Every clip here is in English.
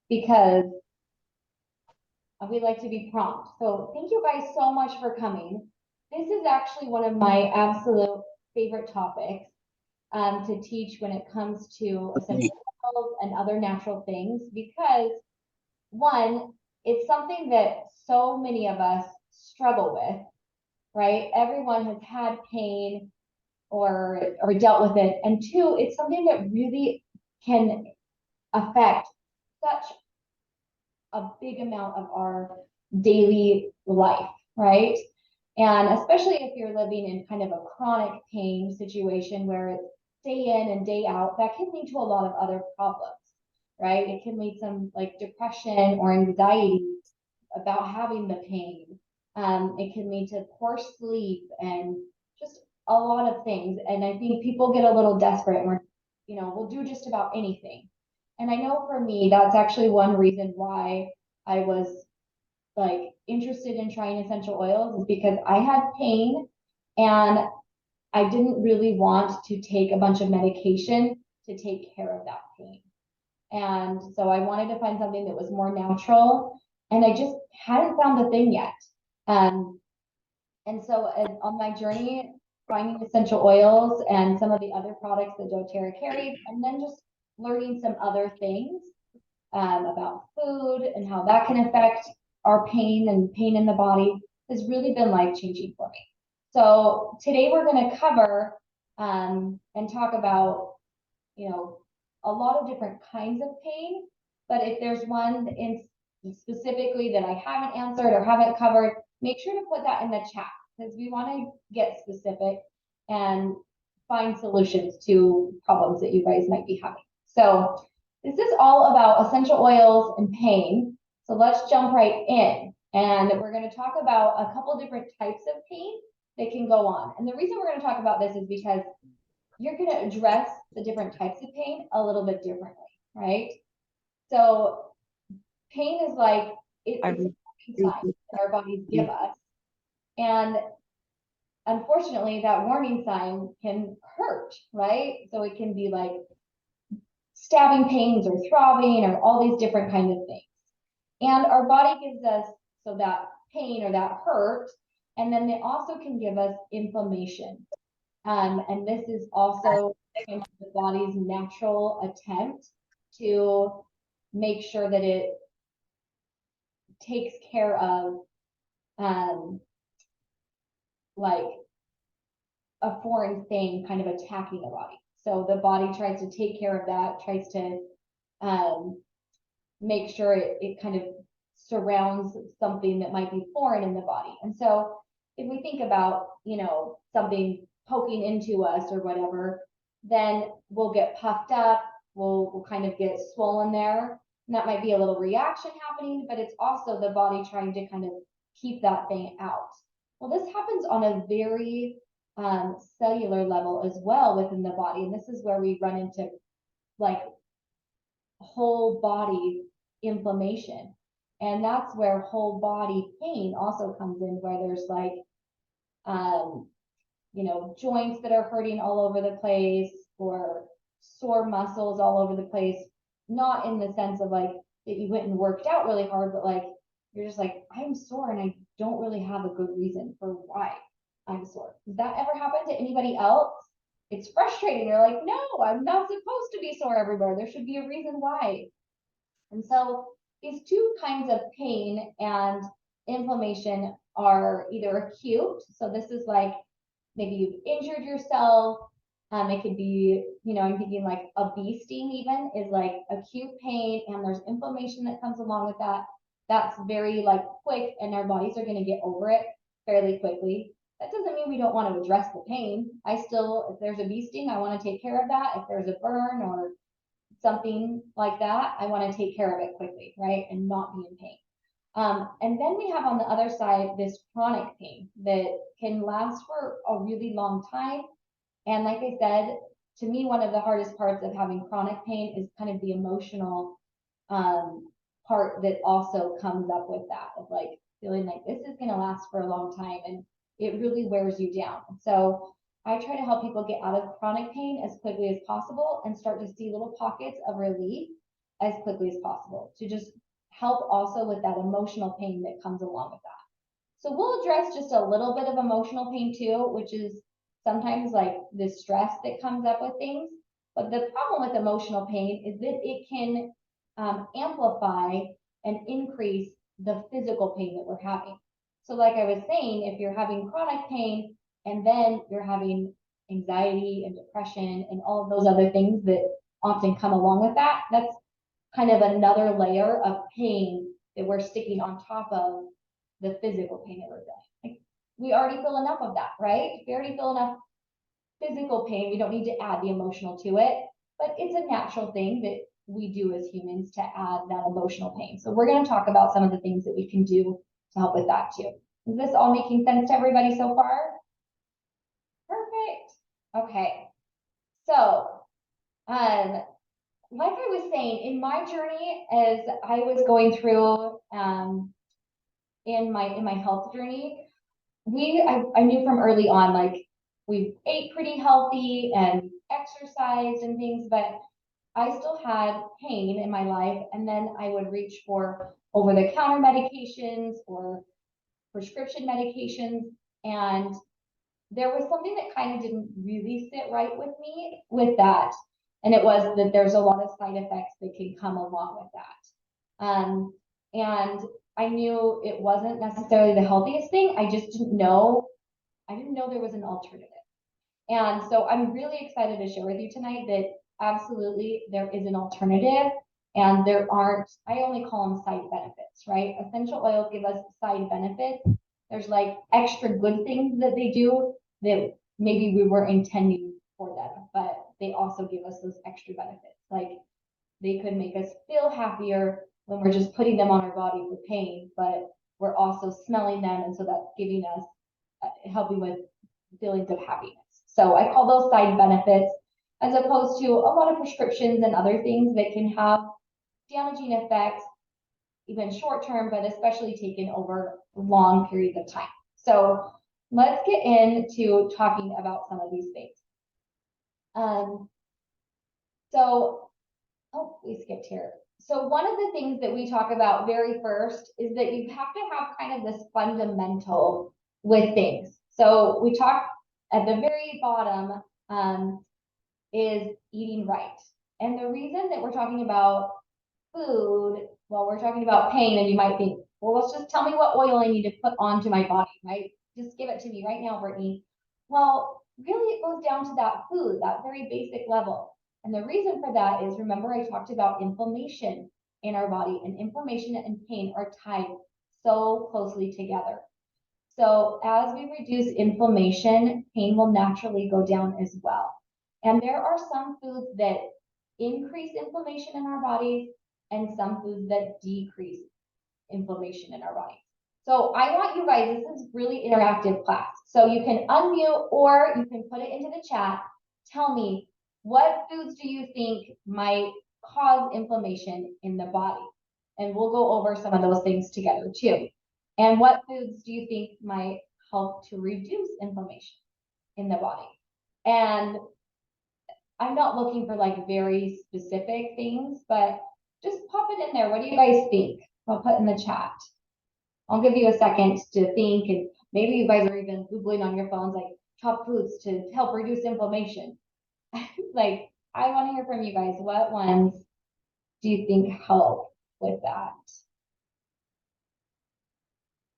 because we like to be prompt. So thank you guys so much for coming. This is actually one of my absolute favorite topics to teach when it comes to essential oils and other natural things because one, it's something that so many of us struggle with, right? Everyone has had pain or dealt with it. And two, it's something that really can affect such a big amount of our daily life, right? And especially if you're living in kind of a chronic pain situation where it's day in and day out, that can lead to a lot of other problems, right? It can lead some like depression or anxiety about having the pain. It can lead to poor sleep and just a lot of things. And I think people get a little desperate and we'll do just about anything. And I know for me, that's actually one reason why I was like interested in trying essential oils is because I had pain and I didn't really want to take a bunch of medication to take care of that pain. And so I wanted to find something that was more natural and I just hadn't found the thing yet. Um, and so on my journey, finding essential oils and some of the other products that doTERRA carries, and then just learning some other things about food and how that can affect our pain and pain in the body has really been life-changing for me. So today we're going to cover and talk about, a lot of different kinds of pain. But if there's one in specifically that I haven't answered or haven't covered, make sure to put that in the chat because we want to get specific and find solutions to problems that you guys might be having. So this is all about essential oils and pain. So let's jump right in. And we're going to talk about a couple different types of pain that can go on. And the reason we're going to talk about this is because you're going to address the different types of pain a little bit differently, right? So pain is like, it's a sign that our bodies give us. And unfortunately, that warning sign can hurt, right? So it can be like stabbing pains or throbbing or all these different kinds of things. And our body gives us so that pain or that hurt, and then they also can give us inflammation. And this is also kind of the body's natural attempt to make sure that it takes care of like a foreign thing kind of attacking the body. So the body tries to take care of that, tries to make sure it kind of surrounds something that might be foreign in the body. And so if we think about, something poking into us or whatever, then we'll get puffed up, we'll kind of get swollen there. And that might be a little reaction happening, but it's also the body trying to kind of keep that thing out. Well, this happens on a very cellular level as well within the body. And this is where we run into like whole body inflammation. And that's where whole body pain also comes in, where there's like, joints that are hurting all over the place or sore muscles all over the place. Not in the sense of like that you went and worked out really hard, but like you're just like, I'm sore and I don't really have a good reason for why I'm sore. Does that ever happen to anybody else? It's frustrating. You're like, no, I'm not supposed to be sore everywhere. There should be a reason why. And so these two kinds of pain and inflammation are either acute. So this is like maybe you've injured yourself. It could be, I'm thinking like a bee sting even is like acute pain and there's inflammation that comes along with that. That's very like quick and our bodies are going to get over it fairly quickly. That doesn't mean we don't want to address the pain. If there's a bee sting, I want to take care of that. If there's a burn or something like that, I want to take care of it quickly, right? And not be in pain. And then we have on the other side this chronic pain that can last for a really long time. And like I said, to me, one of the hardest parts of having chronic pain is kind of the emotional part that also comes up with that, of like feeling like this is going to last for a long time and it really wears you down. So I try to help people get out of chronic pain as quickly as possible and start to see little pockets of relief as quickly as possible to just help also with that emotional pain that comes along with that. So we'll address just a little bit of emotional pain too, which is sometimes like the stress that comes up with things. But the problem with emotional pain is that it can amplify and increase the physical pain that we're having. So like I was saying, if you're having chronic pain and then you're having anxiety and depression and all of those other things that often come along with that, that's kind of another layer of pain that we're sticking on top of the physical pain that we're feeling. Like, we already feel enough of that, right? We already feel enough physical pain. We don't need to add the emotional to it, but it's a natural thing that we do as humans to add that emotional pain. So we're going to talk about some of the things that we can do to help with that too. Is this all making sense to everybody so far? Perfect. Okay. So, like I was saying, in my journey, as I was going through in my health journey, I knew from early on, like we ate pretty healthy and exercised and things, but I still had pain in my life, and then I would reach for over-the-counter medications or prescription medications, and there was something that kind of didn't really sit right with me with that. And it was that there's a lot of side effects that can come along with that. And I knew it wasn't necessarily the healthiest thing. I just didn't know. I didn't know there was an alternative. And so I'm really excited to share with you tonight that absolutely there is an alternative, and there aren't, I only call them side benefits, right? Essential oils give us side benefits. There's like extra good things that they do that maybe we were intending for them, but they also give us those extra benefits. Like they could make us feel happier when we're just putting them on our body for pain, but we're also smelling them, and so that's giving us helping with feelings of happiness. So I call those side benefits, as opposed to a lot of prescriptions and other things that can have damaging effects, even short term, but especially taken over long periods of time. So let's get into talking about some of these things. We skipped here. So one of the things that we talk about very first is that you have to have kind of this fundamental with things. So we talk at the very bottom is eating right. And the reason that we're talking about food, well, we're talking about pain, and you might think, well, let's just tell me what oil I need to put onto my body, right? Just give it to me right now, Brittany. Well, really it goes down to that food, that very basic level. And the reason for that is, remember I talked about inflammation in our body, and inflammation and pain are tied so closely together. So as we reduce inflammation, pain will naturally go down as well. And there are some foods that increase inflammation in our bodies and some foods that decrease inflammation in our body. So I want you guys, this is really interactive class. So you can unmute or you can put it into the chat. Tell me, what foods do you think might cause inflammation in the body? And we'll go over some of those things together too. And what foods do you think might help to reduce inflammation in the body? And I'm not looking for like very specific things, but just pop it in there. What do you guys think? I'll put in the chat. I'll give you a second to think, and maybe you guys are even Googling on your phones, like top foods to help reduce inflammation. Like, I want to hear from you guys. What ones do you think help with that?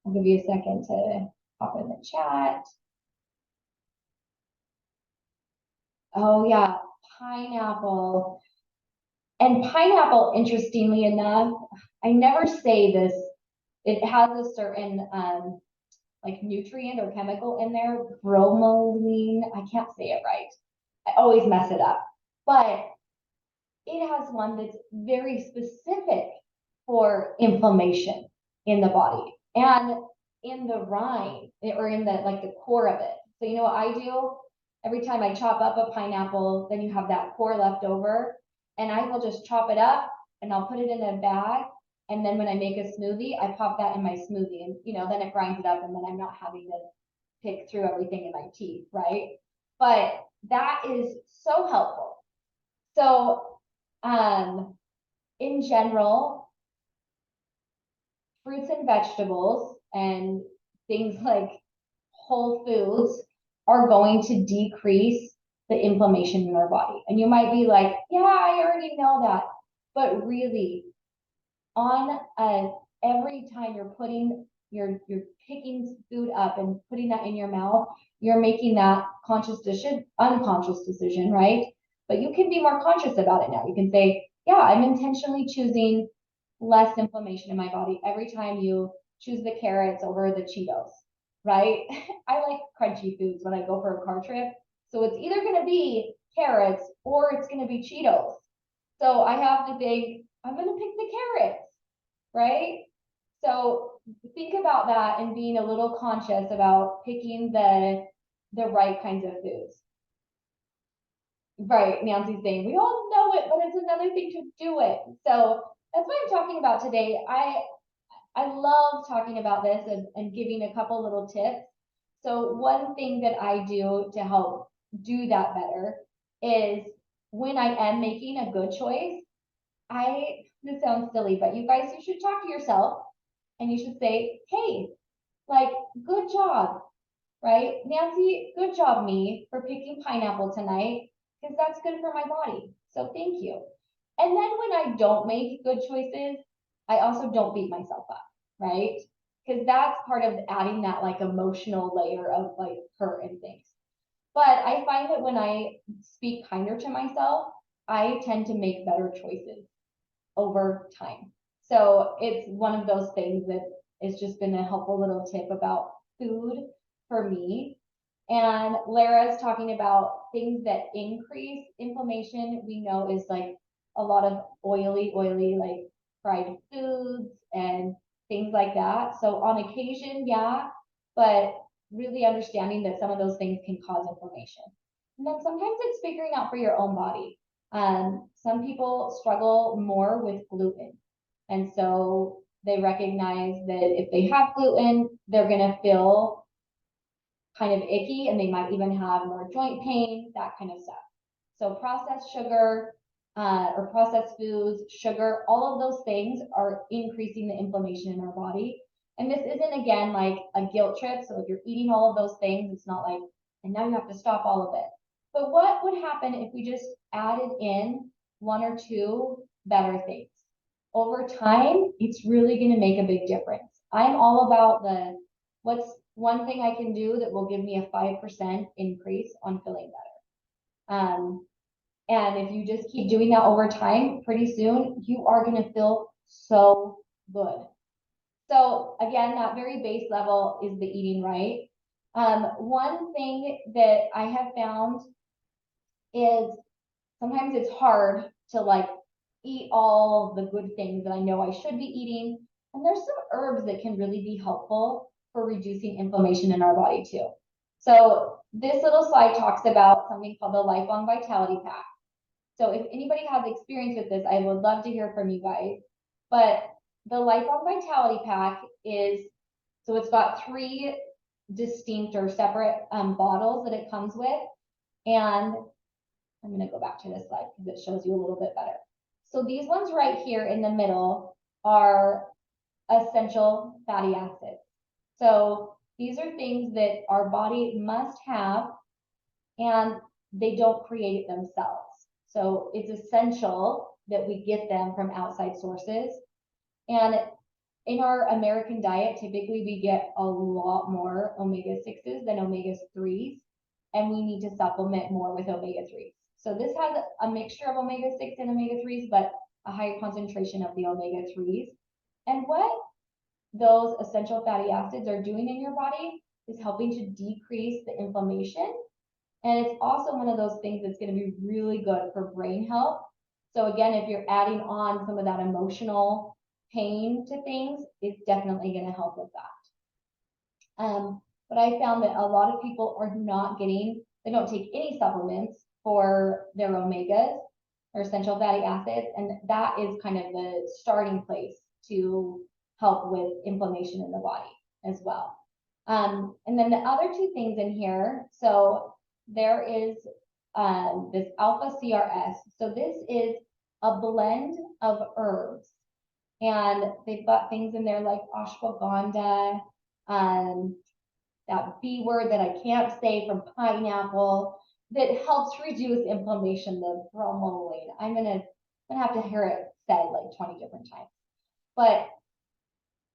I'll give you a second to pop in the chat. Oh yeah, pineapple. And pineapple, interestingly enough, I never say this, it has a certain like nutrient or chemical in there, bromelain. I can't say it right. I always mess it up. But it has one that's very specific for inflammation in the body and in the rind, or in the like the core of it. So you know what I do? Every time I chop up a pineapple, then you have that core left over, and I will just chop it up and I'll put it in a bag. And then when I make a smoothie, I pop that in my smoothie, and then it grinds it up, and then I'm not having to pick through everything in my teeth, right? but that is so helpful. So, in general, fruits and vegetables and things like whole foods are going to decrease the inflammation in our body. And you might be like, yeah, I already know that. But really, on every time you're picking food up and putting that in your mouth, you're making that unconscious decision, right? But you can be more conscious about it now. You can say, yeah, I'm intentionally choosing less inflammation in my body every time you choose the carrots over the Cheetos, right? I like crunchy foods when I go for a car trip. So it's either going to be carrots or it's going to be Cheetos. So I have to think, I'm going to pick the carrots, right? So think about that and being a little conscious about picking the right kinds of foods. Right, Nancy's saying, we all know it, but it's another thing to do it. So that's what I'm talking about today. I love talking about this and giving a couple little tips. So one thing that I do to help do that better is when I am making a good choice, this sounds silly, but you guys, you should talk to yourself and you should say, hey, like, good job, right? Nancy, good job, me, for picking pineapple tonight, because that's good for my body. So thank you. And then when I don't make good choices, I also don't beat myself up, right? Because that's part of adding that like emotional layer of like hurt and things. But I find that when I speak kinder to myself, I tend to make better choices over time. So it's one of those things that has just been a helpful little tip about food for me. And Lara's talking about things that increase inflammation. We know is like a lot of oily, like fried foods and things like that. So on occasion, yeah, but really understanding that some of those things can cause inflammation. And then sometimes it's figuring out for your own body. Some people struggle more with gluten. And so they recognize that if they have gluten, they're going to feel kind of icky and they might even have more joint pain, that kind of stuff. So processed sugar or processed foods, sugar, all of those things are increasing the inflammation in our body. And this isn't, again, like a guilt trip. So if you're eating all of those things, it's not like, and now you have to stop all of it. But what would happen if we just added in one or two better things? Over time, it's really going to make a big difference. I'm all about what's one thing I can do that will give me a 5% increase on feeling better. And if you just keep doing that over time, pretty soon you are going to feel so good. So again, that very base level is the eating right. One thing that I have found is sometimes it's hard to like eat all the good things that I know I should be eating. And there's some herbs that can really be helpful for reducing inflammation in our body too. So this little slide talks about something called the Lifelong Vitality Pack. So if anybody has experience with this, I would love to hear from you guys. But the Lifelong Vitality Pack is, so it's got 3 distinct or separate bottles that it comes with. And I'm going to go back to this slide because it shows you a little bit better. So these ones right here in the middle are essential fatty acids. So these are things that our body must have and they don't create it themselves. So it's essential that we get them from outside sources. And in our American diet, typically we get a lot more omega-6s than omega-3s, and we need to supplement more with omega-3s. So this has a mixture of omega-6 and omega-3s, but a higher concentration of the omega-3s. And what those essential fatty acids are doing in your body is helping to decrease the inflammation. And it's also one of those things that's going to be really good for brain health. So again, if you're adding on some of that emotional pain to things, it's definitely going to help with that. But I found that a lot of people are not getting, they don't take any supplements for their omegas or essential fatty acids. And that is kind of the starting place to help with inflammation in the body as well. And then the other 2 things in here, so there is this Alpha CRS. So this is a blend of herbs, and they've got things in there like ashwagandha, that B word that I can't say from pineapple, that helps reduce inflammation, the bromelain. I'm gonna have to hear it said like 20 different times. But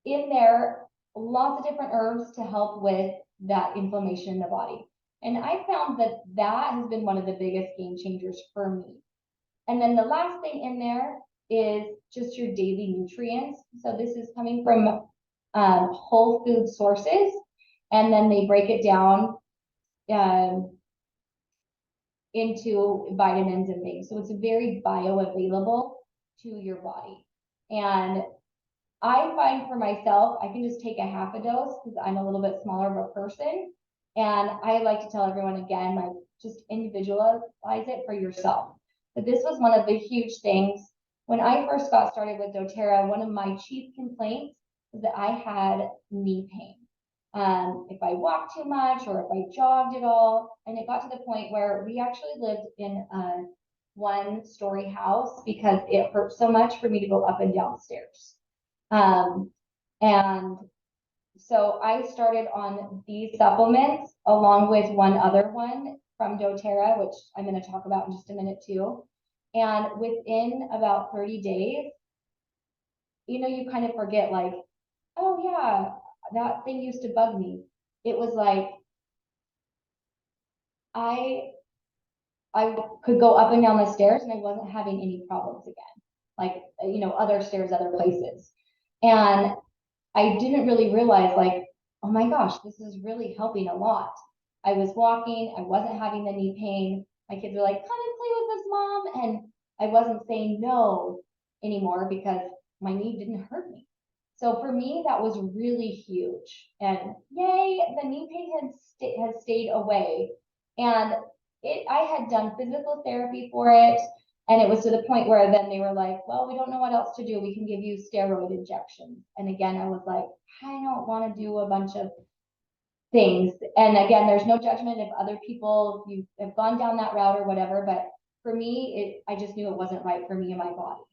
in there, lots of different herbs to help with that inflammation in the body. And I found that that has been one of the biggest game changers for me. And then the last thing in there is just your daily nutrients. So this is coming from whole food sources, and then they break it down into vitamins and things. So it's very bioavailable to your body. And I find for myself, I can just take a half a dose because I'm a little bit smaller of a person. And I like to tell everyone again, like, just individualize it for yourself. But this was one of the huge things. When I first got started with doTERRA, one of my chief complaints was that I had knee pain. If I walked too much or if I jogged at all. And it got to the point where we actually lived in a 1-story house because it hurt so much for me to go up and down stairs. And so I started on these supplements along with one other one from doTERRA, which I'm going to talk about in just a minute too. And within about 30 days, you kind of forget, like, oh yeah, that thing used to bug me. It was like I could go up and down the stairs and I wasn't having any problems again, like, other stairs, other places. And I didn't really realize, like, oh my gosh, this is really helping a lot. I was walking, I wasn't having the knee pain. My kids were like, come and play with us, Mom. And I wasn't saying no anymore because my knee didn't hurt me. So for me, that was really huge. And yay, the knee pain has stayed away. And I had done physical therapy for it. And it was to the point where then they were like, well, we don't know what else to do. We can give you steroid injections. And again, I was like, I don't want to do a bunch of things. And again, there's no judgment if other people, you have gone down that route or whatever. But for me, I just knew it wasn't right for me and my body.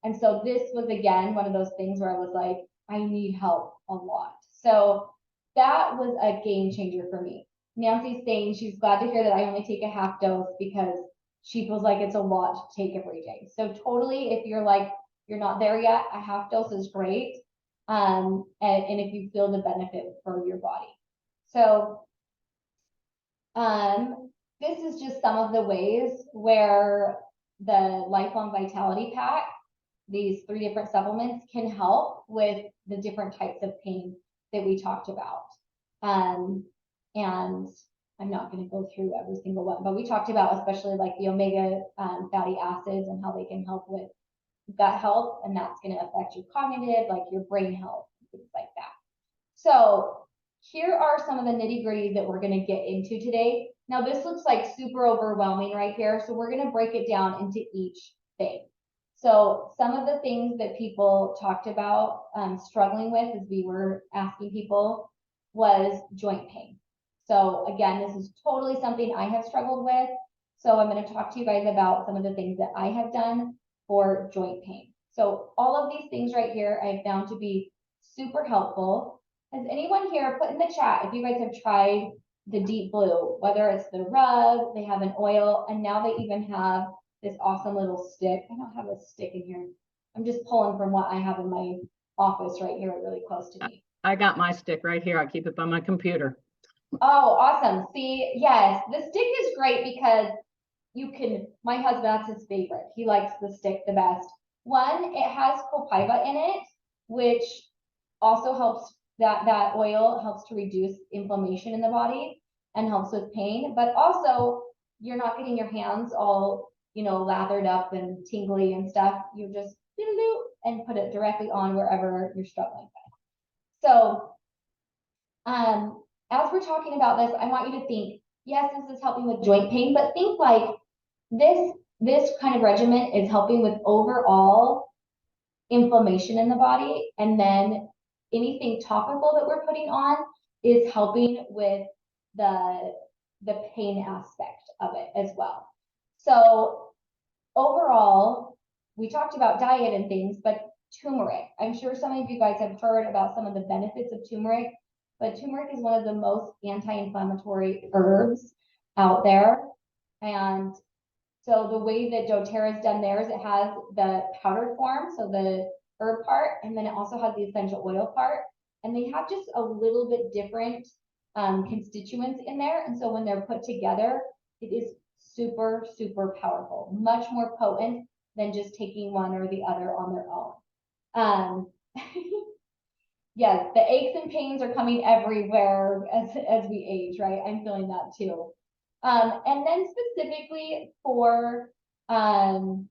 And so this was, again, one of those things where I was like, I need help a lot. So that was a game changer for me. Nancy's saying she's glad to hear that I only take a half dose because she feels like it's a lot to take every day. So totally, if you're like, you're not there yet, a half dose is great. And if you feel the benefit for your body. So this is just some of the ways where the Lifelong Vitality Pack, these 3 different supplements, can help with the different types of pain that we talked about. And I'm not going to go through every single one, but we talked about especially like the omega fatty acids and how they can help with gut health, and that's going to affect your cognitive, like your brain health, things like that. So here are some of the nitty gritty that we're going to get into today. Now this looks like super overwhelming right here, so we're going to break it down into each thing. So some of the things that people talked about struggling with, as we were asking people, was joint pain. So again, this is totally something I have struggled with. So I'm going to talk to you guys about some of the things that I have done for joint pain. So all of these things right here I have found to be super helpful. Has anyone here put in the chat if you guys have tried the Deep Blue, whether it's the rub, they have an oil, and now they even have this awesome little stick. I don't have a stick in here. I'm just pulling from what I have in my office right here, really close to me. I got my stick right here. I keep it by my computer. Oh, awesome. See, yes, the stick is great because my husband, that's his favorite. He likes the stick the best. One, it has copaiba in it, which also helps, that oil helps to reduce inflammation in the body and helps with pain, but also you're not getting your hands all, lathered up and tingly and stuff. You just and put it directly on wherever you're struggling with. So, as we're talking about this, I want you to think, yes, this is helping with joint pain, but think like this kind of regimen is helping with overall inflammation in the body, and then anything topical that we're putting on is helping with the the pain aspect of it as well. So overall, we talked about diet and things, but turmeric. I'm sure some of you guys have heard about some of the benefits of turmeric, but turmeric is one of the most anti-inflammatory herbs out there. And so the way that doTERRA's done theirs, it has the powdered form, so the herb part, and then it also has the essential oil part. And they have just a little bit different constituents in there. And so when they're put together, it is super, super powerful, much more potent than just taking one or the other on their own. Yes, the aches and pains are coming everywhere as we age, right? I'm feeling that too. And then specifically for joint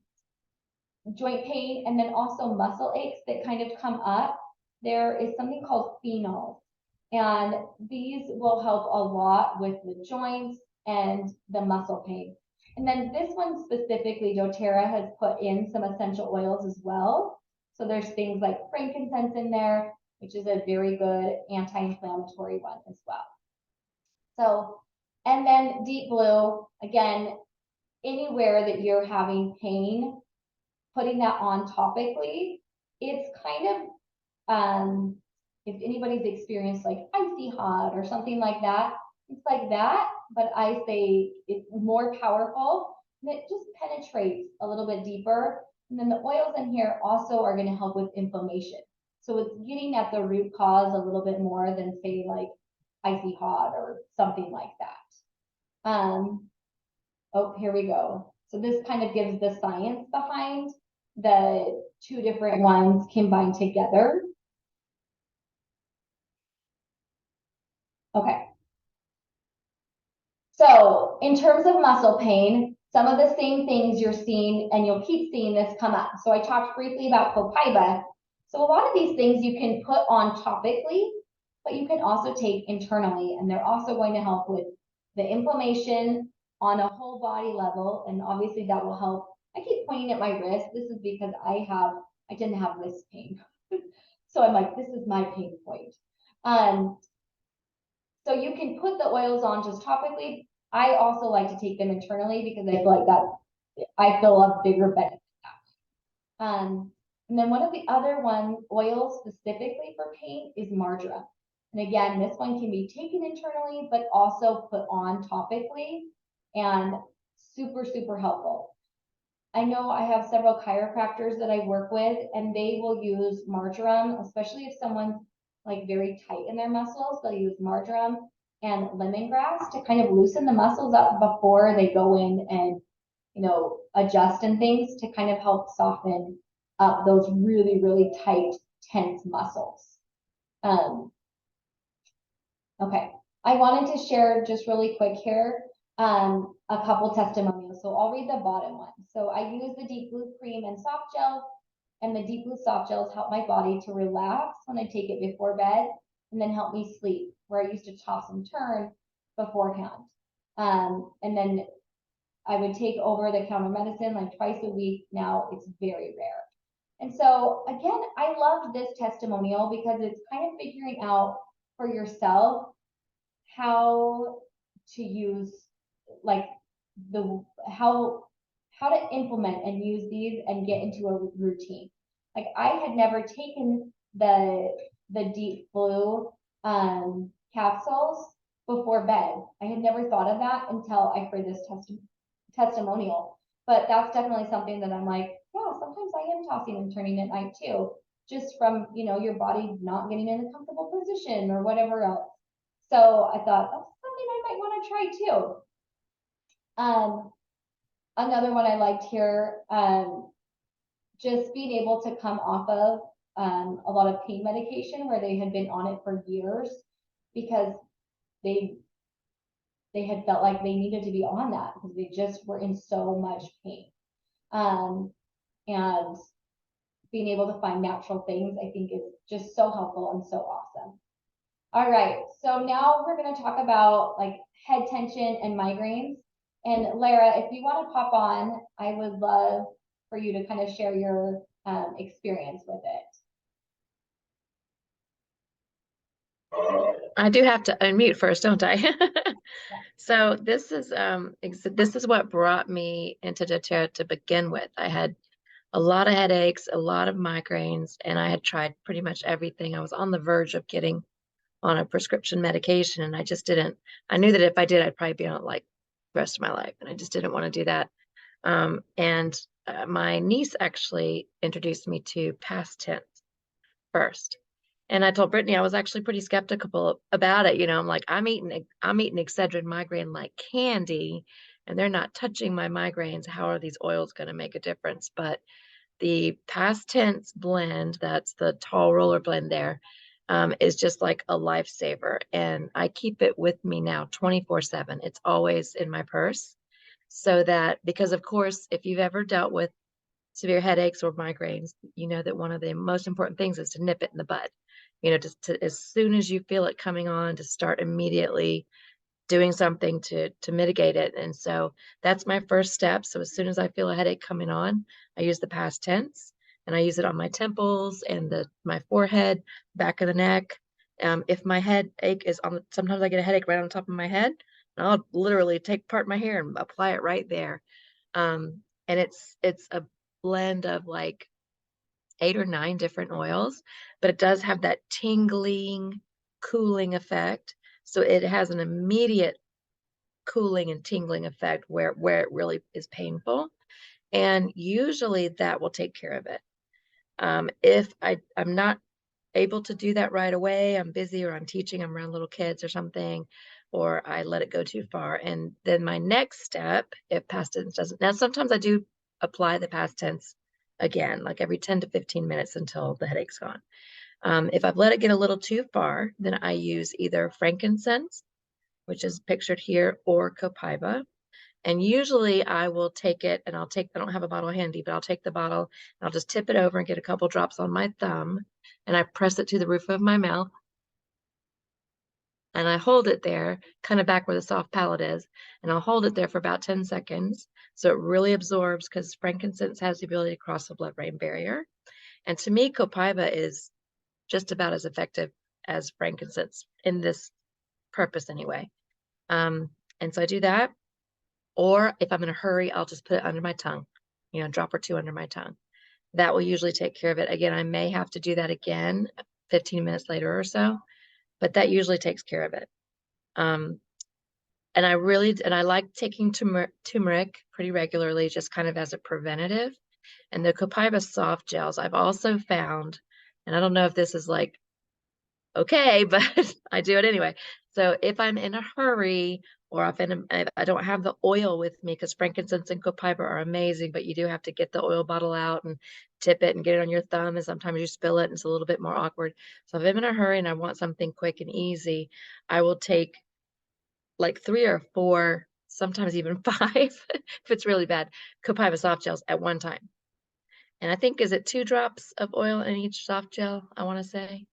pain and then also muscle aches that kind of come up, there is something called phenols. And these will help a lot with the joints and the muscle pain. And then this one specifically, doTERRA has put in some essential oils as well. So there's things like frankincense in there, which is a very good anti-inflammatory one as well. So, and then Deep Blue, again, anywhere that you're having pain, putting that on topically, it's kind of, if anybody's experienced like icy hot or something like that, it's like that, but I say it's more powerful and it just penetrates a little bit deeper. And then the oils in here also are going to help with inflammation. So it's getting at the root cause a little bit more than say like icy hot or something like that. Oh, here we go. So this kind of gives the science behind the two different ones combined together. Okay. So in terms of muscle pain, some of the same things you're seeing, and you'll keep seeing this come up. So I talked briefly about Copaiba. So a lot of these things you can put on topically, but you can also take internally, and they're also going to help with the inflammation on a whole body level. And obviously that will help. I keep pointing at my wrist. This is because I tend to have wrist pain. So I'm like, this is my pain point. So you can put the oils on just topically. I also like to take them internally because I feel like that I feel a bigger benefit. And then one of the other oils specifically for pain is marjoram. And again, this one can be taken internally, but also put on topically and super, super helpful. I know I have several chiropractors that I work with, and they will use marjoram, especially if someone's like very tight in their muscles. They'll use marjoram and lemongrass to kind of loosen the muscles up before they go in and, you know, adjust and things to kind of help soften up those really, really tight, tense muscles. Okay, I wanted to share just really quick here a couple testimonials. So I'll read the bottom one. So I use the Deep Blue cream and soft gels, and the Deep Blue soft gels help my body to relax when I take it before bed, and then help me sleep, where I used to toss and turn beforehand. And then I would take over-the-counter medicine like twice a week. Now it's very rare. And so again, I loved this testimonial because it's kind of figuring out for yourself how to use like how to implement and use these and get into a routine. Like I had never taken the Deep Blue capsules before bed. I had never thought of that until I heard this testimonial. But that's definitely something that I'm like, yeah, sometimes I am tossing and turning at night too, just from, you know, your body not getting in a comfortable position or whatever else. So I thought that's something I might want to try too. Another one I liked here, just being able to come off of a lot of pain medication where they had been on it for years because they had felt like they needed to be on that because they just were in so much pain. And being able to find natural things, I think, is just so helpful and so awesome. All right, so now we're going to talk about like head tension and migraines. And Lara, if you want to pop on, I would love for you to kind of share your experience with it. I do have to unmute first, don't I? So this is what brought me into doTERRA to begin with. I had a lot of headaches, a lot of migraines, and I had tried pretty much everything. I was on the verge of getting on a prescription medication, and I just didn't. I knew that if I did, I'd probably be on it like the rest of my life, and I just didn't want to do that. And my niece actually introduced me to past tense first. And I told Brittany I was actually pretty skeptical about it. I'm like, I'm eating Excedrin migraine like candy, and they're not touching my migraines. How are these oils going to make a difference? But the past tense blend, that's the tall roller blend there, is just like a lifesaver. And I keep it with me now 24/7. It's always in my purse. So that, because of course, if you've ever dealt with severe headaches or migraines, you know that one of the most important things is to nip it in the bud. Just as soon as you feel it coming on, to start immediately doing something to mitigate it. And so that's my first step. So as soon as I feel a headache coming on, I use the past tense, and I use it on my temples and my forehead, back of the neck. If my headache is sometimes I get a headache right on top of my head, and I'll literally take part of my hair and apply it right there. And it's a blend of like 8 or 9 different oils, but it does have that tingling, cooling effect. So it has an immediate cooling and tingling effect where it really is painful. And usually that will take care of it. If I'm not able to do that right away, I'm busy or I'm teaching, I'm around little kids or something, or I let it go too far. And then my next step, if past tense doesn't, now sometimes I do apply the past tense again, like every 10 to 15 minutes until the headache's gone. If I've let it get a little too far, then I use either frankincense, which is pictured here, or copaiba. And usually I will take it and I don't have a bottle handy, but I'll take the bottle and I'll just tip it over and get a couple drops on my thumb, and I press it to the roof of my mouth. And I hold it there, kind of back where the soft palate is, and I'll hold it there for about 10 seconds. So it really absorbs, because frankincense has the ability to cross the blood-brain barrier. And to me, copaiba is just about as effective as frankincense in this purpose anyway. And so I do that. Or if I'm in a hurry, I'll just put it under my tongue, a drop or two under my tongue. That will usually take care of it. Again, I may have to do that again 15 minutes later or so, but that usually takes care of it. And I like taking turmeric pretty regularly, just kind of as a preventative. And the copaiba soft gels I've also found, and I don't know if this is like okay, but I do it anyway. So if I'm in a hurry, or if I don't have the oil with me, because frankincense and copaiba are amazing, but you do have to get the oil bottle out and tip it and get it on your thumb, and sometimes you spill it and it's a little bit more awkward. So if I'm in a hurry and I want something quick and easy, I will take like 3 or 4, sometimes even 5, if it's really bad, copaiba soft gels at one time. And I think, is it 2 drops of oil in each soft gel, I want to say.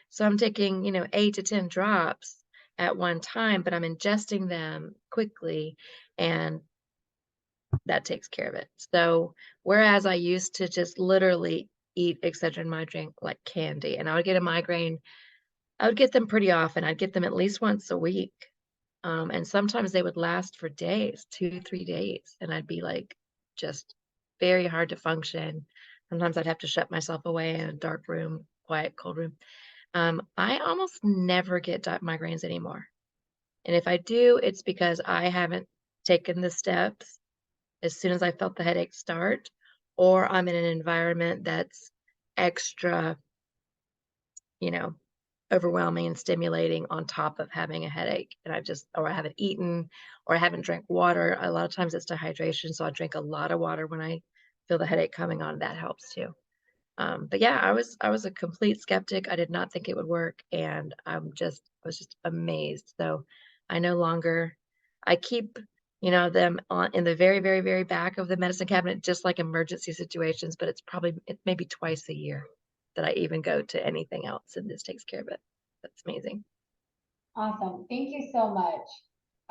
So I'm taking, 8 to 10 drops at one time, but I'm ingesting them quickly, and that takes care of it. So whereas I used to just literally eat Excedrin migraine like candy, and I would get a migraine, I would get them pretty often. I'd get them at least once a week. And sometimes they would last for days, 2, 3 days, and I'd be like just very hard to function. Sometimes I'd have to shut myself away in a dark room, quiet, cold room. I almost never get migraines anymore. And if I do, it's because I haven't taken the steps as soon as I felt the headache start, or I'm in an environment that's extra, overwhelming and stimulating on top of having a headache. And or I haven't eaten, or I haven't drank water. A lot of times it's dehydration. So I drink a lot of water when I feel the headache coming on. That helps too. But yeah, I was a complete skeptic. I did not think it would work, and I was just amazed. So I no longer, I keep, them in the very, very, very back of the medicine cabinet, just like emergency situations, but it's maybe twice a year that I even go to anything else, and this takes care of it. That's amazing. Awesome. Thank you so much.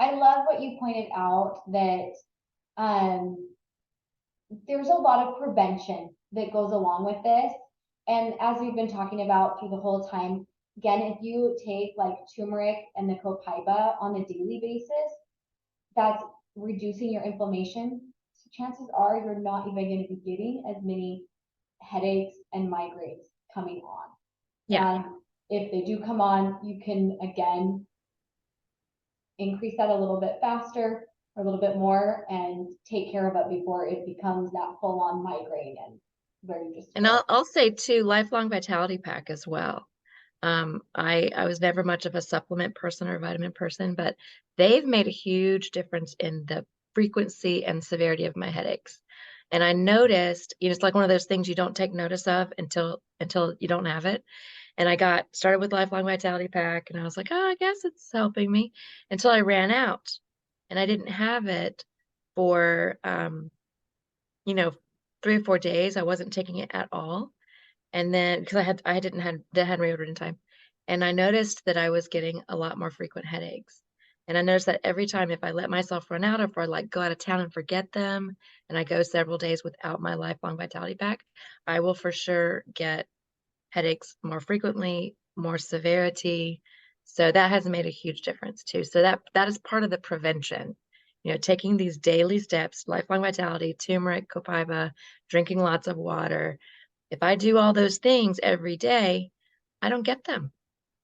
I love what you pointed out, that there's a lot of prevention that goes along with this. And as we've been talking about through the whole time, Again, if you take like turmeric and the copaiba on a daily basis, that's reducing your inflammation. So chances are you're not even going to be getting as many headaches and migraines coming on. Yeah. And if they do come on, you can again increase that a little bit faster or a little bit more and take care of it before it becomes that full on migraine and where you just And I'll say too, Lifelong Vitality Pack as well. I was never much of a supplement person or vitamin person, but they've made a huge difference in the frequency and severity of my headaches. And I noticed, it's like one of those things you don't take notice of until you don't have it. And I got started with Lifelong Vitality Pack, and I was like, oh, I guess it's helping me, until I ran out, and I didn't have it for 3 or 4 days. I wasn't taking it at all. And then because I hadn't reordered in time. And I noticed that I was getting a lot more frequent headaches. And I noticed that every time, if I let myself run out, or if I like go out of town and forget them, and I go several days without my Lifelong Vitality Pack, I will for sure get headaches more frequently, more severity. So that has made a huge difference too. So that is part of the prevention. Taking these daily steps, Lifelong Vitality, turmeric, copaiba, drinking lots of water. If I do all those things every day, I don't get them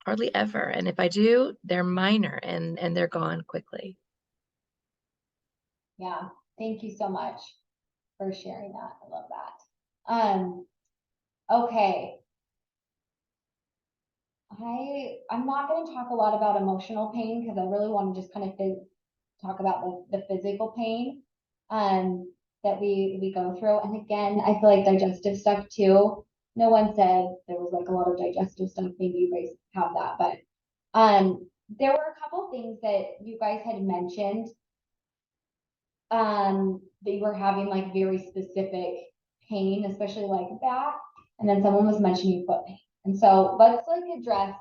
hardly ever. And if I do, they're minor and they're gone quickly. Yeah, thank you so much for sharing that. I love that. Okay. I'm not going to talk a lot about emotional pain because I really want to just kind of talk about the physical pain that we go through. And again, I feel like digestive stuff too. No one said there was like a lot of digestive stuff. Maybe you guys have that, but there were a couple things that you guys had mentioned that you were having like very specific pain, especially like back, and then someone was mentioning foot pain. And so let's like address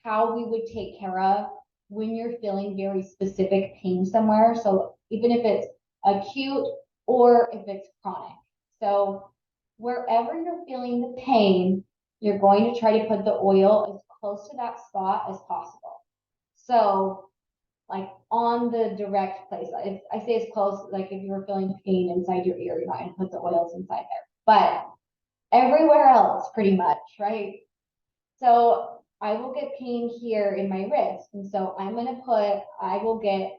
how we would take care of when you're feeling very specific pain somewhere. So even if it's acute or if it's chronic. So wherever you're feeling the pain, you're going to try to put the oil as close to that spot as possible. So like on the direct place. If I say it's close, like if you're feeling pain inside your ear, you're not gonna put the oils inside there. But everywhere else, pretty much, right? So I will get pain here in my wrist. And so I will get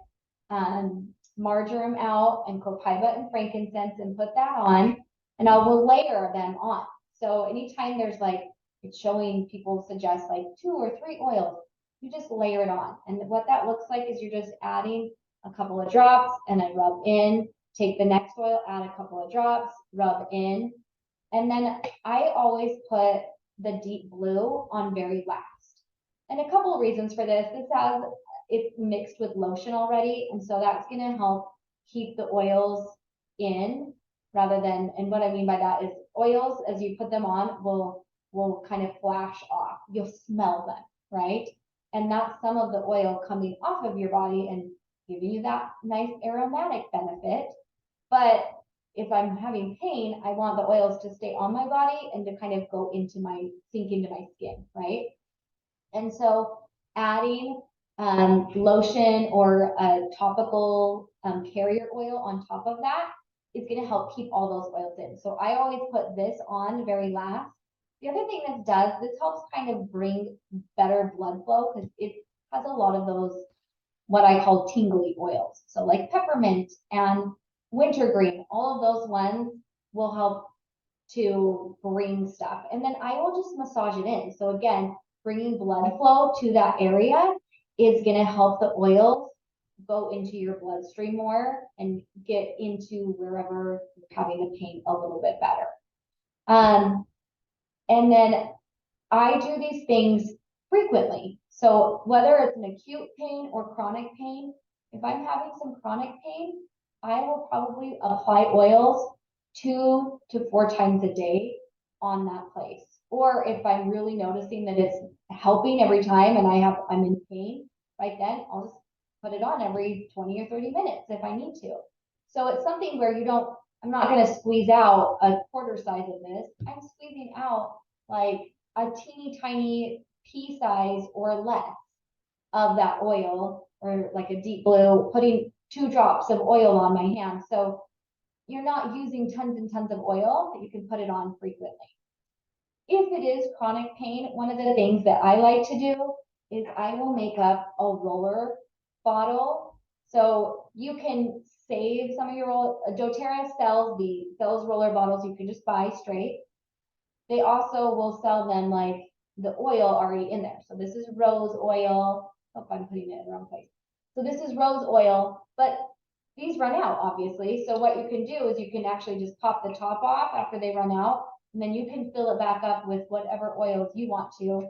marjoram out and copaiba and frankincense and put that on, and I will layer them on. So anytime there's like, it's showing people suggest like 2 or 3 oils, you just layer it on. And what that looks like is you're just adding a couple of drops and then rub in, take the next oil, add a couple of drops, rub in. And then I always put the deep blue on very last. And a couple of reasons for this. It's mixed with lotion already. And so that's going to help keep the oils in rather than, and what I mean by that is oils, as you put them on, will kind of flash off. You'll smell them, right? And that's some of the oil coming off of your body and giving you that nice aromatic benefit. But if I'm having pain, I want the oils to stay on my body and to kind of sink into my skin, right? And so adding lotion or a topical carrier oil on top of that is going to help keep all those oils in. So I always put this on very last. The other thing this helps kind of bring better blood flow because it has a lot of those, what I call tingly oils. So like peppermint and wintergreen, all of those ones will help to bring stuff. And then I will just massage it in. So again, bringing blood flow to that area is going to help the oils go into your bloodstream more and get into wherever you're having the pain a little bit better. And then I do these things frequently. So whether it's an acute pain or chronic pain, if I'm having some chronic pain, I will probably apply oils 2 to 4 times a day on that place. Or if I'm really noticing that it's helping every time and I'm in pain, right then I'll just put it on every 20 or 30 minutes if I need to. So it's something where I'm not going to squeeze out a quarter size of this. I'm squeezing out like a teeny tiny pea size or less of that oil, or like a deep blue, putting 2 drops of oil on my hand. So you're not using tons and tons of oil, that you can put it on frequently. If it is chronic pain, one of the things that I like to do is I will make up a roller bottle. So you can save some of your doTERRA sells roller bottles you can just buy straight. They also will sell them like the oil already in there. So this is rose oil. Oh, I'm putting it in the wrong place. So this is rose oil, but these run out, obviously. So what you can do is you can actually just pop the top off after they run out, and then you can fill it back up with whatever oils you want to.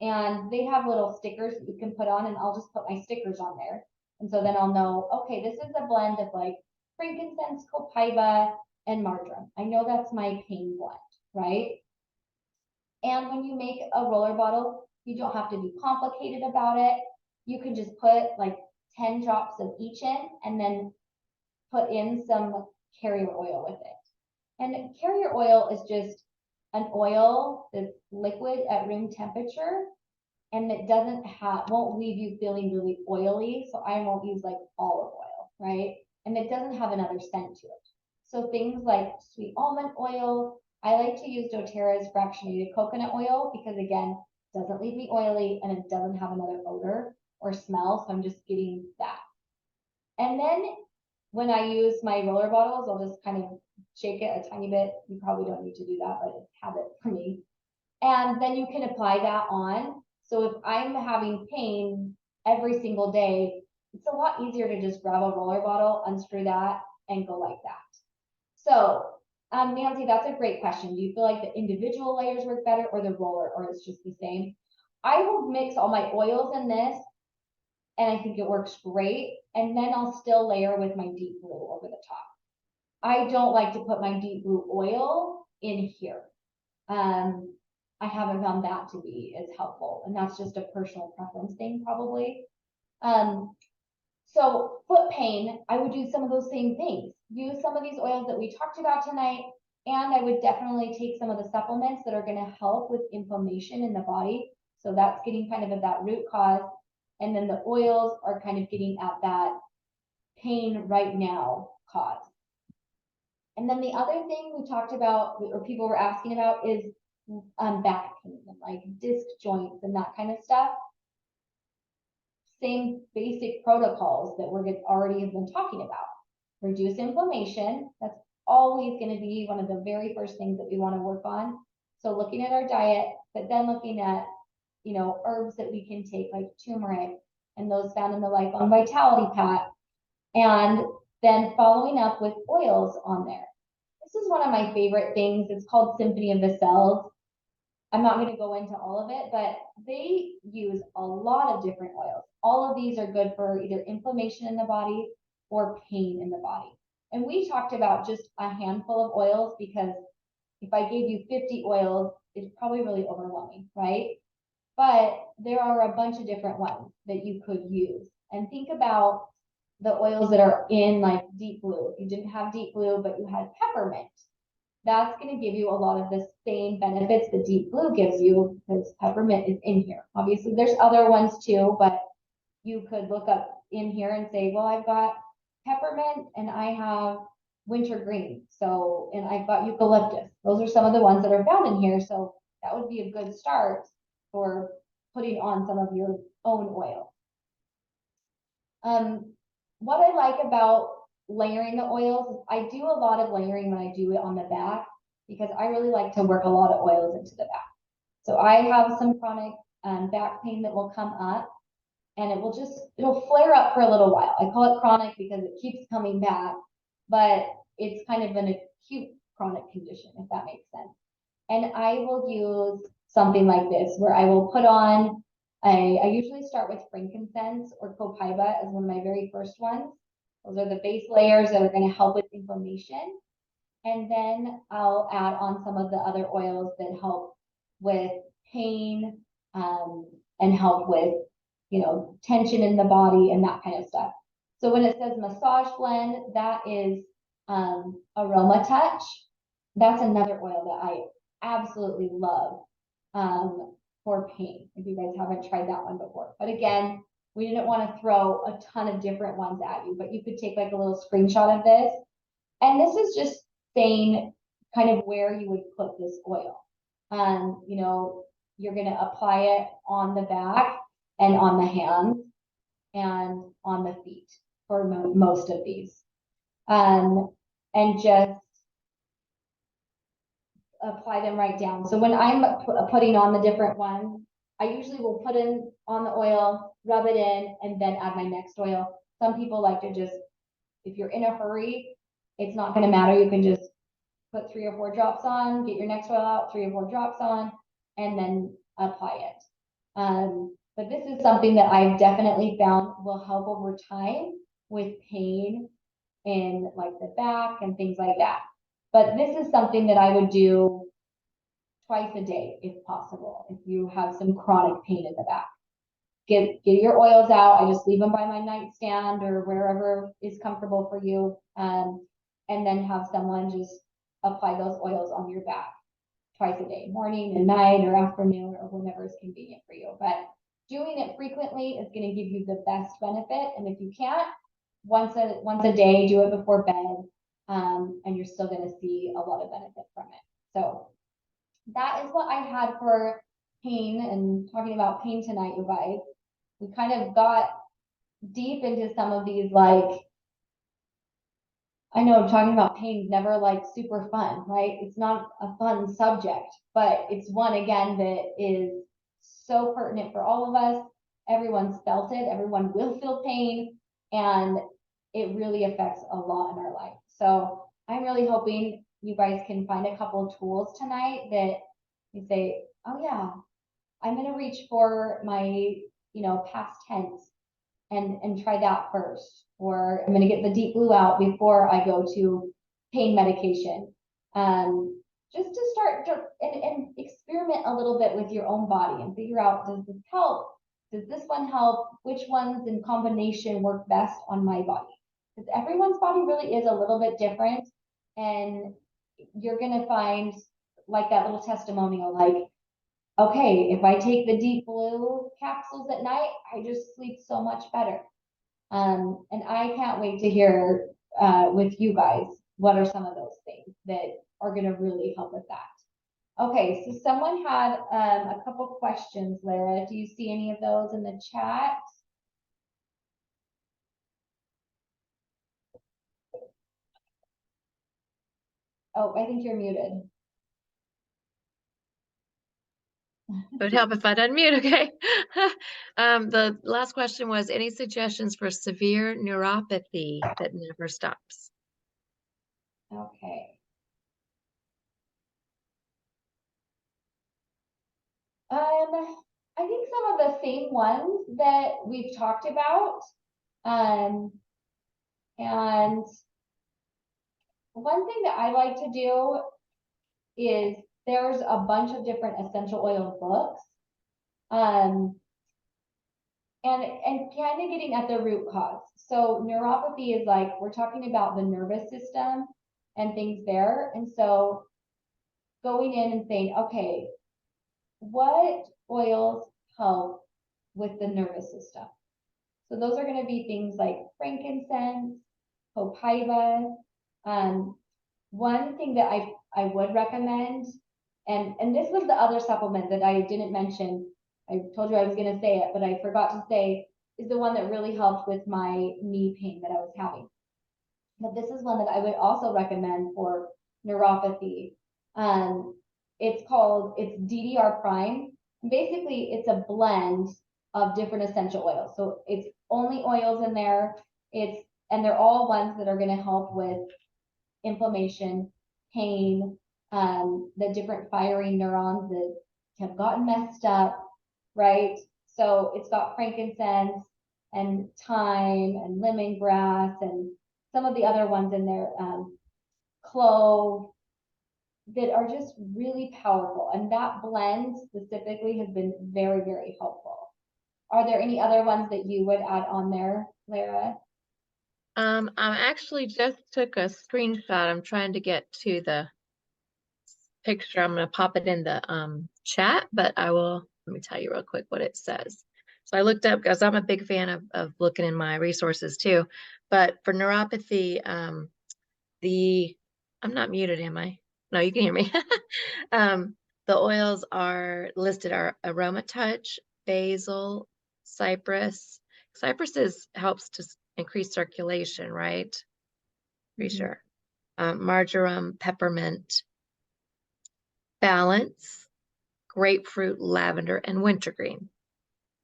And they have little stickers that you can put on, and I'll just put my stickers on there. And so then I'll know, okay, this is a blend of like frankincense, copaiba, and marjoram. I know that's my pain blend, right? And when you make a roller bottle, you don't have to be complicated about it. You can just put like 10 drops of each in, and then put in some carrier oil with it. And carrier oil is just an oil that's liquid at room temperature, and it won't leave you feeling really oily. So I won't use like olive oil, right? And it doesn't have another scent to it. So things like sweet almond oil, I like to use doTERRA's fractionated coconut oil because, again, it doesn't leave me oily and it doesn't have another odor or smell. So I'm just getting that. And then when I use my roller bottles, I'll just kind of shake it a tiny bit. You probably don't need to do that, but it's habit for me. And then you can apply that on. So if I'm having pain every single day, it's a lot easier to just grab a roller bottle, unscrew that, and go like that. So, Nancy, that's a great question. Do you feel like the individual layers work better, or the roller, or it's just the same? I will mix all my oils in this, and I think it works great. And then I'll still layer with my deep blue over the top. I don't like to put my deep blue oil in here. I haven't found that to be as helpful, and that's just a personal preference thing, probably. So foot pain, I would do some of those same things. Use some of these oils that we talked about tonight, and I would definitely take some of the supplements that are going to help with inflammation in the body. So that's getting kind of at that root cause. And then the oils are kind of getting at that pain right now cause. And then the other thing we talked about, or people were asking about, is back pain and like disc joints and that kind of stuff. Same basic protocols that we're already have been talking about. Reduce inflammation. That's always going to be one of the very first things that we want to work on. So looking at our diet, but then looking at, herbs that we can take like turmeric and those found in the Lifelong Vitality Pack, and then following up with oils on there. This is one of my favorite things. It's called Symphony of the Cells. I'm not going to go into all of it, but they use a lot of different oils. All of these are good for either inflammation in the body or pain in the body. And we talked about just a handful of oils because if I gave you 50 oils, it's probably really overwhelming, right? But there are a bunch of different ones that you could use. And think about the oils that are in like deep blue. If you didn't have deep blue, but you had peppermint, that's going to give you a lot of the same benefits that deep blue gives you because peppermint is in here. Obviously, there's other ones too, but you could look up in here and say, well, I've got peppermint and I have wintergreen. So, and I've got eucalyptus. Those are some of the ones that are found in here. So that would be a good start for putting on some of your own oil. What I like about layering the oils is I do a lot of layering when I do it on the back because I really like to work a lot of oils into the back. So I have some chronic back pain that will come up, and it'll flare up for a little while. I call it chronic because it keeps coming back, but it's kind of an acute chronic condition, if that makes sense. And I will use something like this where I will put on, I usually start with frankincense or copaiba as one of my very first ones. Those are the base layers that are going to help with inflammation. And then I'll add on some of the other oils that help with pain and help with, tension in the body and that kind of stuff. So when it says massage blend, that is Aroma Touch. That's another oil that I absolutely love for pain, if you guys haven't tried that one before. But again, we didn't want to throw a ton of different ones at you, but you could take like a little screenshot of this. And this is just saying kind of where you would put this oil. You know, you're going to apply it on the back and on the hands and on the feet for most of these. And just apply them right down. So when I'm putting on the different ones, I usually will put in on the oil, rub it in, and then add my next oil. Some people like to just, if you're in a hurry, it's not going to matter. You can just put 3 or 4 drops on, get your next oil out, 3 or 4 drops on, and then apply it. But this is something that I've definitely found will help over time with pain in like the back and things like that. But this is something that I would do twice a day if possible, if you have some chronic pain in the back. Get your oils out. I just leave them by my nightstand or wherever is comfortable for you. And then have someone just apply those oils on your back twice a day, morning and night or afternoon or whenever is convenient for you. But doing it frequently is going to give you the best benefit. And if you can't, once a day, do it before bed. And you're still going to see a lot of benefit from it. So that is what I had for pain, and talking about pain tonight, you guys. We kind of got deep into some of these, like, I know talking about pain is never like super fun, right? It's not a fun subject, but it's one, again, that is so pertinent for all of us. Everyone's felt it. Everyone will feel pain, and it really affects a lot in our life. So I'm really hoping you guys can find a couple of tools tonight that you say, oh yeah, I'm going to reach for my, you know, past tense and try that first. Or I'm going to get the deep blue out before I go to pain medication. Just to start and experiment a little bit with your own body and figure out, does this help? Does this one help? Which ones in combination work best on my body? Because everyone's body really is a little bit different. And you're going to find like that little testimonial, like, okay, if I take the deep blue capsules at night, I just sleep so much better. And I can't wait to hear with you guys, what are some of those things that are going to really help with that. Okay, so someone had a couple questions, Lara. Do you see any of those in the chat? Oh, I think you're muted. It would help if I'd unmute, okay? The last question was, any suggestions for severe neuropathy that never stops? Okay. I think some of the same ones that we've talked about. And one thing that I like to do is there's a bunch of different essential oil books. And kind of getting at the root cause. So neuropathy is like, we're talking about the nervous system and things there. And so going in and saying, okay, what oils help with the nervous system? So those are going to be things like frankincense, copaiba. One thing that I would recommend, and this was the other supplement that I didn't mention. I told you I was going to say it, but I forgot to say, is the one that really helped with my knee pain that I was having. But this is one that I would also recommend for neuropathy. It's DDR Prime. Basically, it's a blend of different essential oils. So it's only oils in there. And they're all ones that are going to help with inflammation, pain, the different firing neurons that have gotten messed up, right? So it's got frankincense and thyme and lemongrass and some of the other ones in there, clove, that are just really powerful. And that blend specifically has been very, very helpful. Are there any other ones that you would add on there, Lara? I actually just took a screenshot. I'm trying to get to the picture. I'm going to pop it in the chat, but I will let me tell you real quick what it says. So I looked up, because I'm a big fan of looking in my resources too. But for neuropathy, I'm not muted, am I? No, you can hear me. The oils are listed are Aroma Touch, basil, cypress. Helps to increase circulation, right? Pretty Mhm. sure. Marjoram, peppermint, balance, grapefruit, lavender, and wintergreen.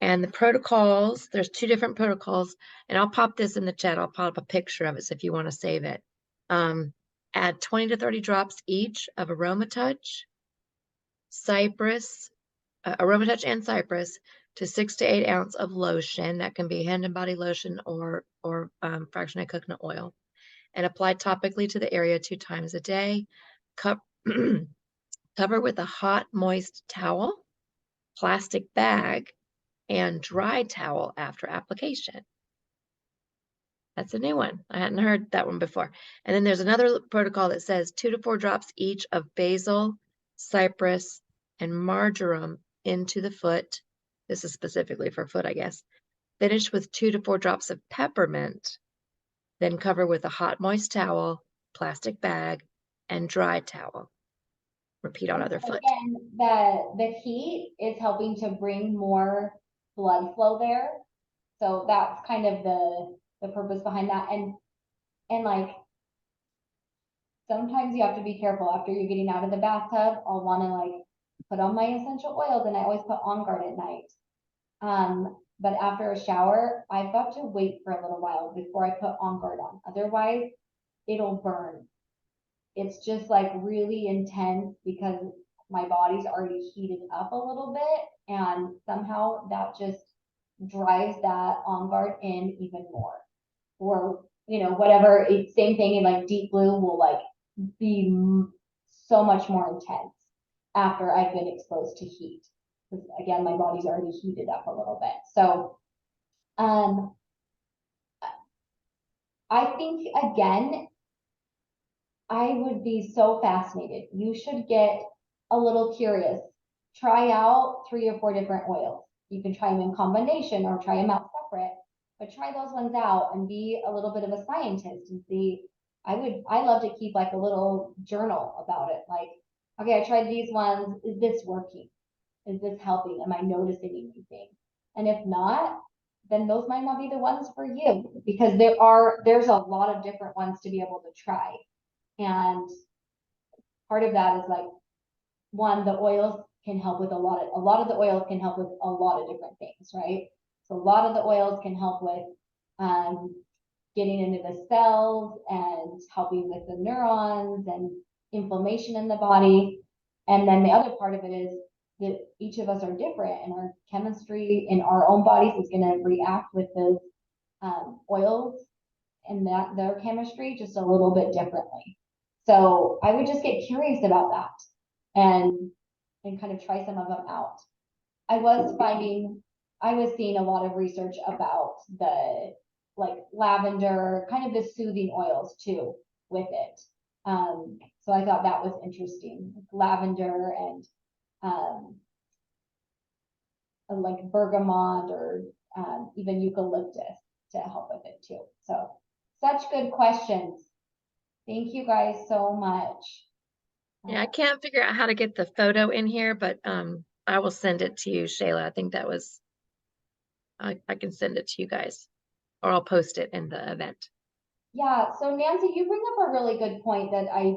And the protocols, there's 2 different protocols, and I'll pop this in the chat. I'll pop up a picture of it, so if you want to save it. Add 20 to 30 drops each of Aroma Touch, cypress, Aroma Touch and cypress to 6 to 8 ounce of lotion. That can be hand and body lotion or fractionated coconut oil, and apply topically to the area 2 times a day. Cover with a hot, moist towel, plastic bag, and dry towel after application. That's a new one. I hadn't heard that one before. And then there's another protocol that says 2 to 4 drops each of basil, cypress, and marjoram into the foot. This is specifically for foot, I guess. Finish with 2 to 4 drops of peppermint. Then cover with a hot, moist towel, plastic bag, and dry towel. Repeat on And other so foot. again, the heat is helping to bring more blood flow there. So that's kind of the purpose behind that. And like, sometimes you have to be careful after you're getting out of the bathtub. I'll want to like put on my essential oils, and I always put On Guard at night. But after a shower, I've got to wait for a little while before I put On Guard on. Otherwise, it'll burn. It's just like really intense because my body's already heated up a little bit, and somehow that just drives that On Guard in even more. Or, you know, whatever, same thing in like Deep Blue will like be so much more intense after I've been exposed to heat. Because again, my body's already heated up a little bit. So, I think again, I would be so fascinated. You should get a little curious. Try out 3 or 4 different oils. You can try them in combination or try them out separate, but try those ones out and be a little bit of a scientist and see. I love to keep like a little journal about it. Like, okay, I tried these ones. Is this working? Is this helping? Am I noticing anything? And if not, then those might not be the ones for you, because there's a lot of different ones to be able to try. And part of that is like, one, the oils can help with a lot of the oils can help with a lot of different things, right? So a lot of the oils can help with getting into the cells and helping with the neurons and inflammation in the body. And then the other part of it is that each of us are different, and our chemistry in our own bodies is going to react with those oils and their chemistry just a little bit differently. So I would just get curious about that and kind of try some of them out. I was seeing a lot of research about the like lavender, kind of the soothing oils too with it. So I thought that was interesting, like lavender and like bergamot or even eucalyptus to help with it too. So such good questions. Thank you guys so much. Yeah, I can't figure out how to get the photo in here, but I will send it to you, Shayla. I think that was, I can send it to you guys, or I'll post it in the event. Yeah, so Nancy, you bring up a really good point that I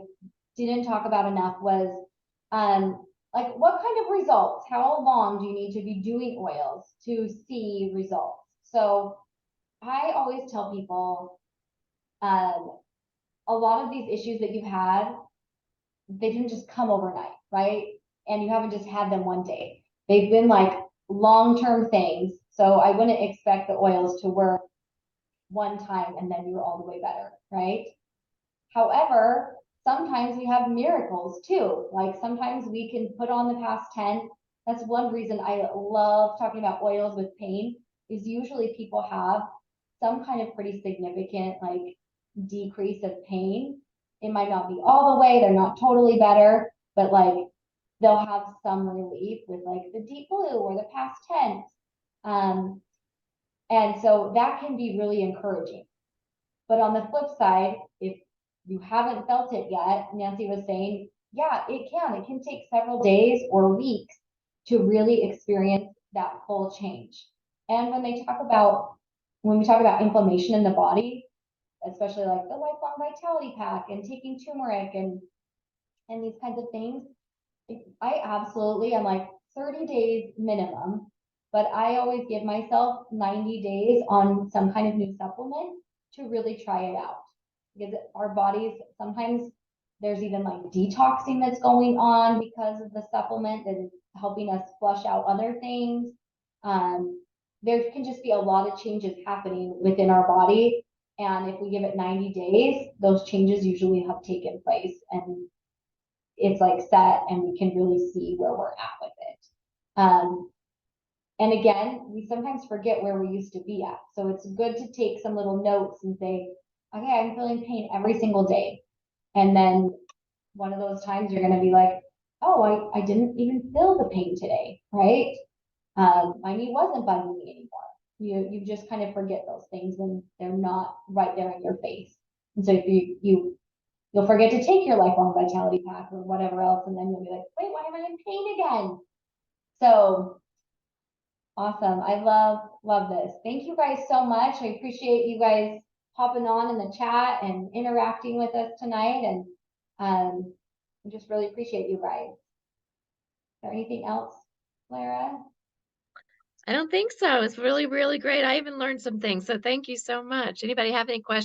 didn't talk about enough was like, what kind of results? How long do you need to be doing oils to see results? So I always tell people a lot of these issues that you've had, they didn't just come overnight, right? And you haven't just had them one day. They've been like long-term things. So I wouldn't expect the oils to work one time and then you're all the way better, right? However, sometimes we have miracles too. Like sometimes we can put on the past 10. That's one reason I love talking about oils with pain, is usually people have some kind of pretty significant like decrease of pain. It might not be all the way, they're not totally better, but like they'll have some relief with like the deep blue or the past tense. And so that can be really encouraging. But on the flip side, if you haven't felt it yet, Nancy was saying, yeah, it can take several days or weeks to really experience that full change. And when we talk about inflammation in the body, especially like the lifelong vitality pack and taking turmeric and these kinds of things, I absolutely am like 30 days minimum, but I always give myself 90 days on some kind of new supplement to really try it out. Because our bodies, sometimes there's even like detoxing that's going on because of the supplement that is helping us flush out other things. There can just be a lot of changes happening within our body. And if we give it 90 days, those changes usually have taken place and it's like set and we can really see where we're at with it. And again, we sometimes forget where we used to be at. So it's good to take some little notes and say, okay, I'm feeling pain every single day. And then one of those times you're going to be like, oh, I didn't even feel the pain today, right? My knee wasn't bugging me anymore. You just kind of forget those things when they're not right there in your face. And so if you'll forget to take your lifelong vitality pack or whatever else, and then you'll be like, wait, why am I in pain again? So awesome. I love this. Thank you guys so much. I appreciate you guys hopping on in the chat and interacting with us tonight. And I just really appreciate you guys. Is there anything else, Lara? I don't think so. It's really, really great. I even learned some things. So thank you so much. Anybody have any questions?